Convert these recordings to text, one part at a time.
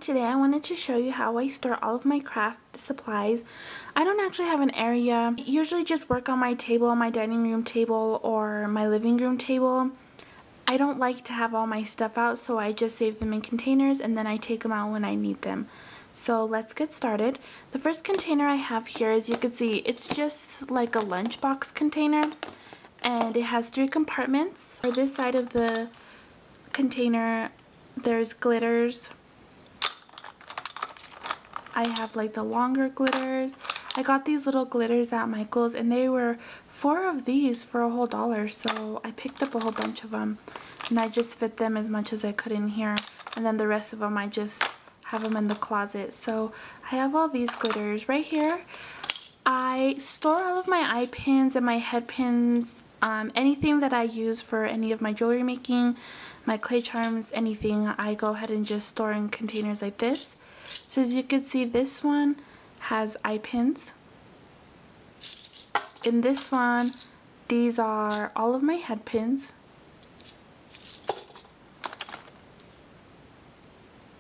today I wanted to show you how I store all of my craft supplies. I don't actually have an area. I usually just work on my table, my dining room table, or my living room table. I don't like to have all my stuff out, so I just save them in containers and then I take them out when I need them. So let's get started. The first container I have here, as you can see, it's just like a lunchbox container, and it has 3 compartments. For this side of the container, there's glitters. I have like the longer glitters. I got these little glitters at Michael's and they were 4 of these for a whole $1, so I picked up a whole bunch of them and I just fit them as much as I could in here, and then the rest of them I just have them in the closet. So I have all these glitters right here. I store all of my eye pins and my head pins, anything that I use for any of my jewelry making, my clay charms, anything, I go ahead and just store in containers like this. So as you can see, this one has eye pins. In this one, these are all of my head pins.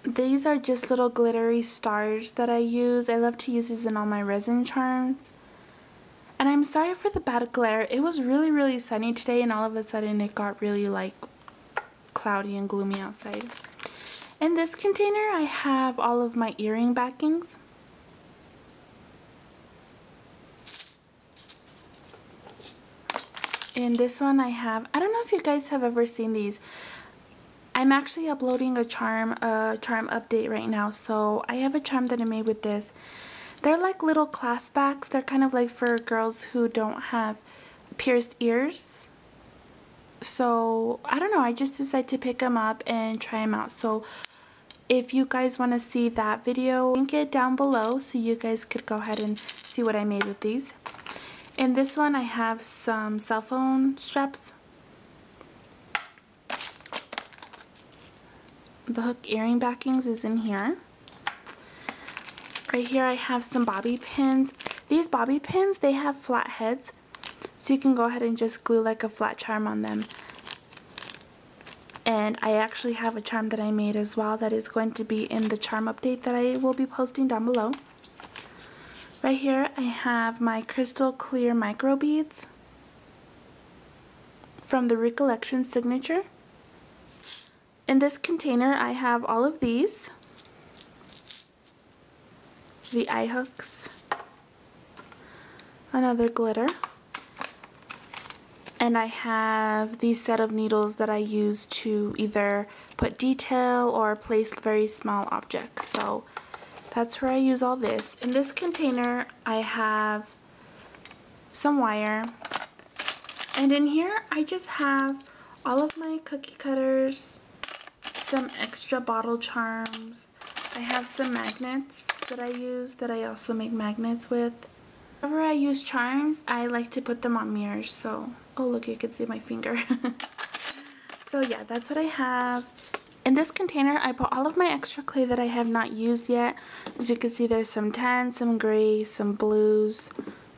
These are just little glittery stars that I use. I love to use these in all my resin charms. And I'm sorry for the bad glare. It was really sunny today and all of a sudden it got really like cloudy and gloomy outside. In this container I have all of my earring backings. In this one I have, I don't know if you guys have ever seen these. I'm actually uploading a charm update right now, so I have a charm that I made with this. They're like little clasp backs. They're kind of like for girls who don't have pierced ears. So I don't know, I just decided to pick them up and try them out. So if you guys want to see that video, link it down below so you guys could go ahead and see what I made with these. In this one I have some cell phone straps. The hook earring backings is in here. Right here I have some bobby pins. These bobby pins, they have flat heads, so you can go ahead and just glue like a flat charm on them. And I actually have a charm that I made as well that is going to be in the charm update that I will be posting down below. Right here I have my crystal clear micro beads from the Recollection Signature. In this container I have all of these, the eye hooks, another glitter, and I have these set of needles that I use to either put detail or place very small objects. So that's where I use all this. In this container I have some wire, and in here I just have all of my cookie cutters, some extra bottle charms. I have some magnets that I use that I also make magnets with. Whenever I use charms, I like to put them on mirrors. So, oh look, you can see my finger. So yeah, that's what I have. In this container, I put all of my extra clay that I have not used yet. As you can see, there's some tans, some grays, some blues,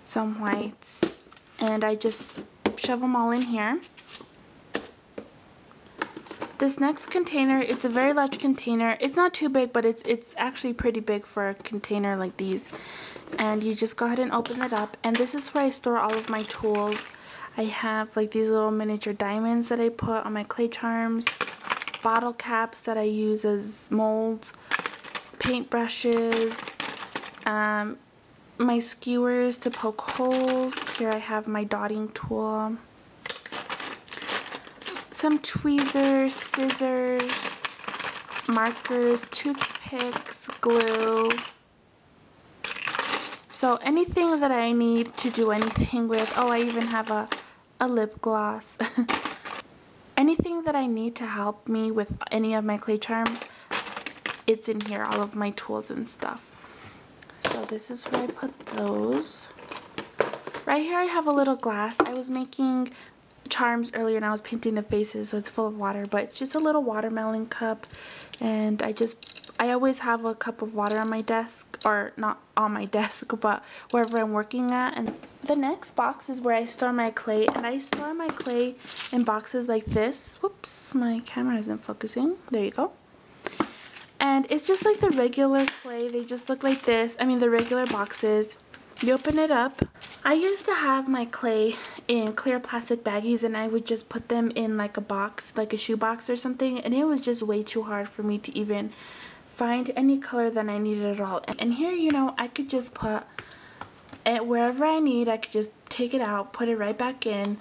some whites, and I just shove them all in here. This next container, it's a very large container. It's not too big, but it's actually pretty big for a container like these. And you just go ahead and open it up. And this is where I store all of my tools. I have like these little miniature diamonds that I put on my clay charms, bottle caps that I use as molds, paint brushes, my skewers to poke holes. Here I have my dotting tool, some tweezers, scissors, markers, toothpicks, glue. So anything that I need to do anything with. Oh, I even have a lip gloss. Anything that I need to help me with any of my clay charms, it's in here, all of my tools and stuff. So this is where I put those. Right here I have a little glass. I was making charms earlier and I was painting the faces, so it's full of water, but it's just a little watermelon cup, and I always have a cup of water on my desk, or not on my desk, but wherever I'm working at. And the next box is where I store my clay, and I store my clay in boxes like this. Whoops, my camera isn't focusing. There you go. And it's just like the regular clay. They just look like this. I mean, the regular boxes. You open it up. I used to have my clay in clear plastic baggies, and I would just put them in like a box, like a shoe box or something, and it was just way too hard for me to even find any color that I needed at all. And here, you know, I could just put it wherever I need. I could just take it out, put it right back in.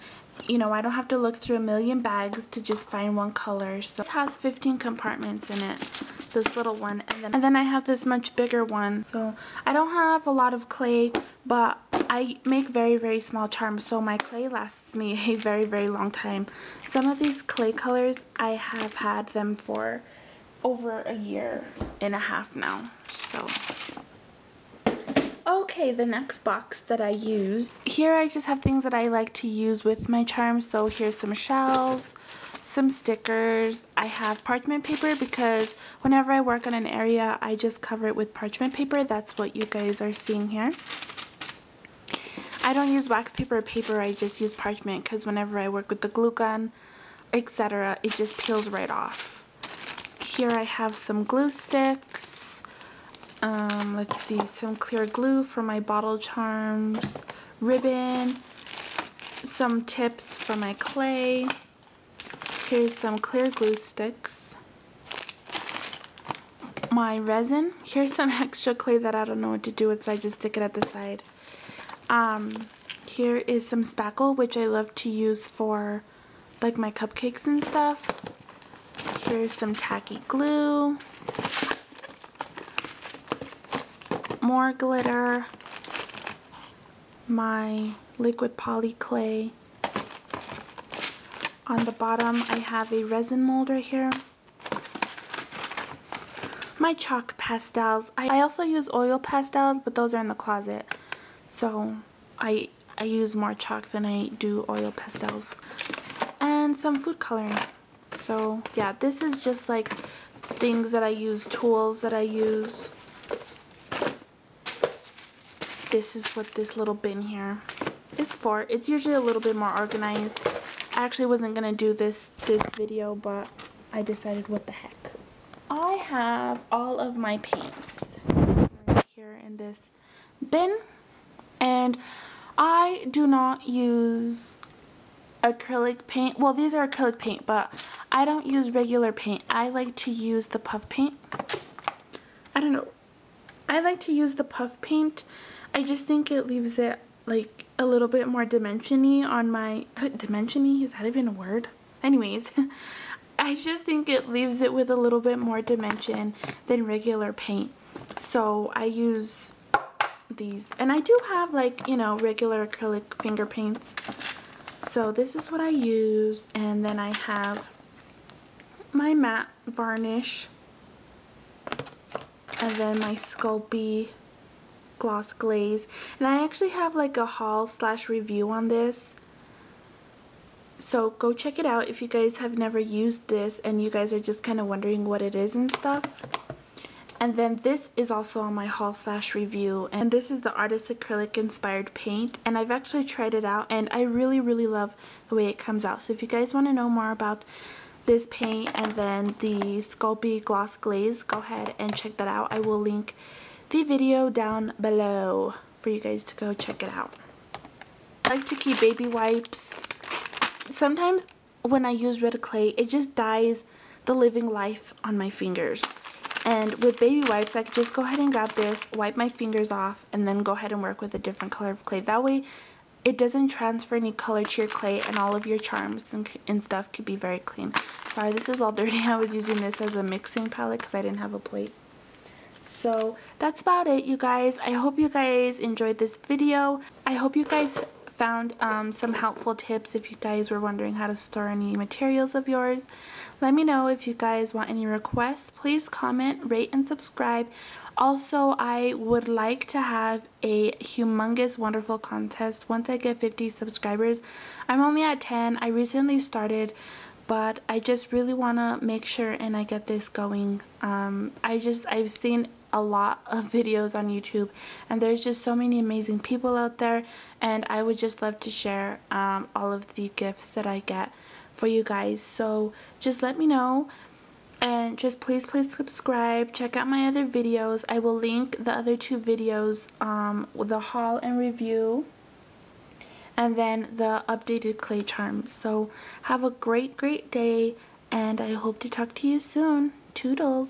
You know, I don't have to look through a million bags to just find one color. So this has 15 compartments in it, this little one, and then I have this much bigger one. So I don't have a lot of clay, but I make very, very small charms, so my clay lasts me a very, very long time. Some of these clay colors, I have had them for over a year and a half now. So okay, the next box that I use. Here I just have things that I like to use with my charms. So here's some shells, some stickers. I have parchment paper because whenever I work on an area, I just cover it with parchment paper. That's what you guys are seeing here. I don't use wax paper or paper, I just use parchment because whenever I work with the glue gun, etc., it just peels right off. Here I have some glue sticks. Let's see, some clear glue for my bottle charms, ribbon, some tips for my clay. Here's some clear glue sticks. My resin. Here's some extra clay that I don't know what to do with, so I just stick it at the side. Here is some spackle, which I love to use for like my cupcakes and stuff. Here's some tacky glue. More glitter, my liquid poly clay. On the bottom I have a resin mold right here. My chalk pastels. I also use oil pastels, but those are in the closet. So I use more chalk than I do oil pastels. And some food coloring. So yeah, this is just like things that I use, tools that I use. This is what this little bin here is for. It's usually a little bit more organized. I actually wasn't going to do this video, but I decided what the heck. I have all of my paints right here in this bin. And I do not use acrylic paint. Well, these are acrylic paint, but I don't use regular paint. I like to use the puff paint. I don't know. I like to use the puff paint. I just think it leaves it like a little bit more dimension-y on my... Dimension-y? Is that even a word? Anyways, I just think it leaves it with a little bit more dimension than regular paint. So I use these. And I do have like, you know, regular acrylic finger paints. So this is what I use. And then I have my matte varnish. And then my Sculpey gloss glaze, and I actually have like a haul / review on this, so go check it out if you guys have never used this and you guys are just kind of wondering what it is and stuff. And then this is also on my haul / review, and this is the Artist Acrylic Inspired Paint, and I've actually tried it out and I really love the way it comes out. So if you guys want to know more about this paint and then the Sculpey gloss glaze, go ahead and check that out. I will link the video down below for you guys to go check it out. I like to keep baby wipes. Sometimes when I use red clay, it just dyes the living life on my fingers. And with baby wipes, I can just go ahead and grab this, wipe my fingers off, and then go ahead and work with a different color of clay. That way, it doesn't transfer any color to your clay, and all of your charms and stuff could be very clean. Sorry, this is all dirty. I was using this as a mixing palette because I didn't have a plate. So that's about it, you guys. I hope you guys enjoyed this video. I hope you guys found some helpful tips if you guys were wondering how to store any materials of yours. Let me know if you guys want any requests. Please comment, rate, and subscribe. Also, I would like to have a humongous wonderful contest once I get 50 subscribers. I'm only at 10. I recently started, but I just really want to make sure and I get this going. I've seen a lot of videos on YouTube, and there's just so many amazing people out there, and I would just love to share all of the gifts that I get for you guys. So just let me know. And just please subscribe. Check out my other videos. I will link the other 2 videos, with the haul and review, and then the updated clay charms. So have a great day, and I hope to talk to you soon. Toodles!